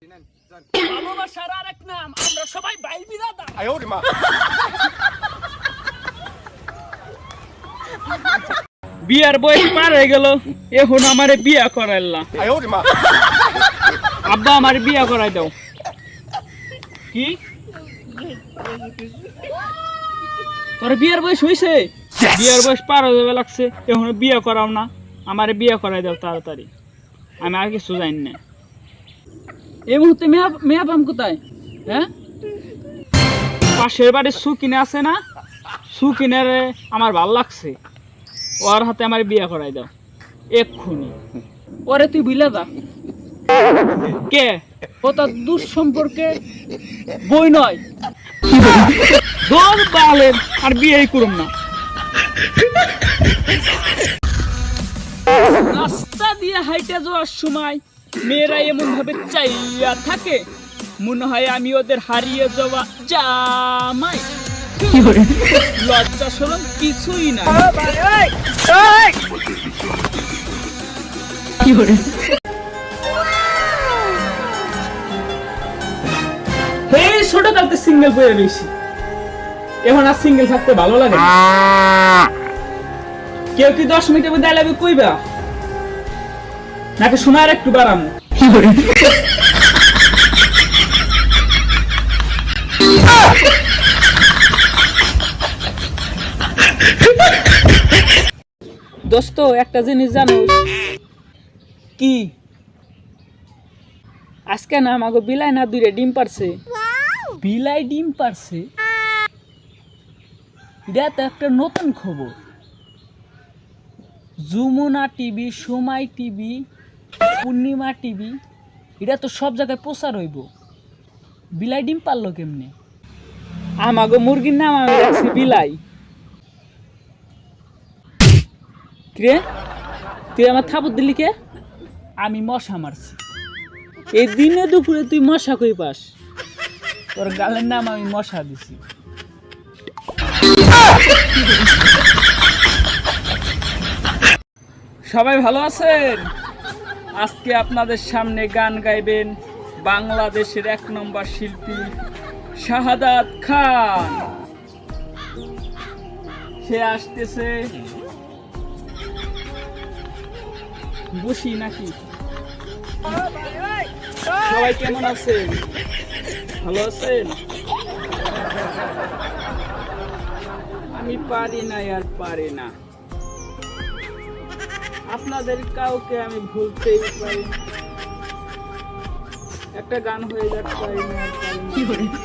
ভালোবাসার আরেক নাম, আমরা সবাই ভাই বিরাদর। বিয়ার বয়স পার হয়ে গেল, এখন আমারে বিয়া করাইলা। আব্বা আমার বিয়া করাই দাও। কি তোর বিয়ার বয়স হয়েছে? বিয়ার বয়স পার হয়ে যাবে লাগছে, এখন বিয়া করাও না, আমারে বিয়া করাই দাও তাড়াতাড়ি। আমি আর কিছু জানি না। এই মুহূর্তে মেয়া পাম কোথায়? হ্যাঁ, পাশের বাড়ির সুকিনে আছে না, সুকিনারে আমার ভাল লাগছে, ওর হাতে আমার বিয়া করাই দাও এক্ষুনি। ওরে তুই বুঝলে যা। কে? ও তার দূর সম্পর্কে বই নয়, দোর বালের, আর বিয়েই করুম না। রাস্তা দিয়ে হাইটে যাওয়ার সময় মেয়েরা এমন ভাবে চাইয়া থাকে, মনে হয় আমি ওদের হারিয়ে যাওয়া জামাই। লজ্জা শরম কিছুই না। ছোট থাকতে সিঙ্গেল পেয়ে বেশি, এখন আর সিঙ্গেল থাকতে ভালো লাগে। কেউ কি 10 মিনিটের মধ্যে আই লাভ ইউ কইবা নাকি শোনার একটু বাড়ামো? দোস্ত একটা জিনিস জানো কি? আজকে না আমাকে বিলাই না দুইটা ডিম পারছে। বিলাই ডিম পারছে, এটা তো একটা নতুন খবর। যমুনা টিভি, সময় টিভি, পূর্ণিমা টিভি, এটা তো সব জায়গায় প্রচার হইব। বিলাই ডিম পারলো কেমনে? আমাকে মুরগির নাম আমি রাখছি বিলাই। কে তুই আমার থাপড় দিলি কে? আমি মশা মারছি। এই দিনে দুপুরে তুই মশা কই পাস? তোর গালের নাম আমি মশা দিছি। সবাই ভালো আছেন? আজকে আপনাদের সামনে গান গাইবেন বাংলাদেশের 1 নম্বর শিল্পী শাহাদাত খান। সে আসতেছে। বসি নাকি? সবাই কেমন আছেন? ভালো আছেন? আমি পারি না, আর পারি না। আপনাদের কাউকে আমি ভুলতেই পারি না। একটা গান হয়ে যাক, পারি না আর পারি না।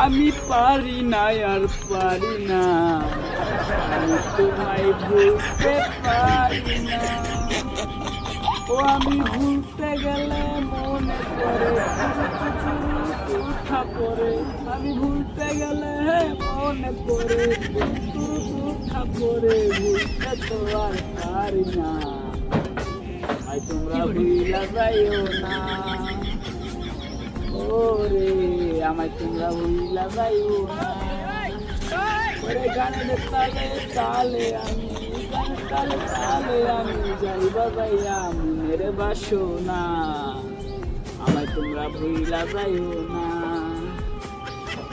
আমি পারি না আর পারি না, আমি তোমায় ভুলতে পারি না। ও আমি ভুলতে গেলে মনে পড়ে উঠা পড়ে, আমি ভুলতে গেলে মনে পড়ে উঠা পড়ে, ভুলতে তো আর পারি না। আই তোমরা ভুইলা যাইও না, ওরে আমায় তোমরা ভুইলা যাইও না। ওরে গানের তালে তালে আমি, গানের তালে তালে আমি যাই বাজাইয়া মনের বাসনা, আমায় তোমরা ভুইলা যাইও না।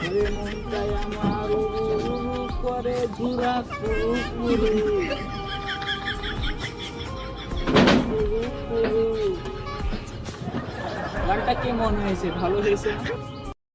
ওরে মনটাই আমার উড়ু করে ঘুরা কুকুরু, গানটা কেমন হয়েছে? ভালো হয়েছে না?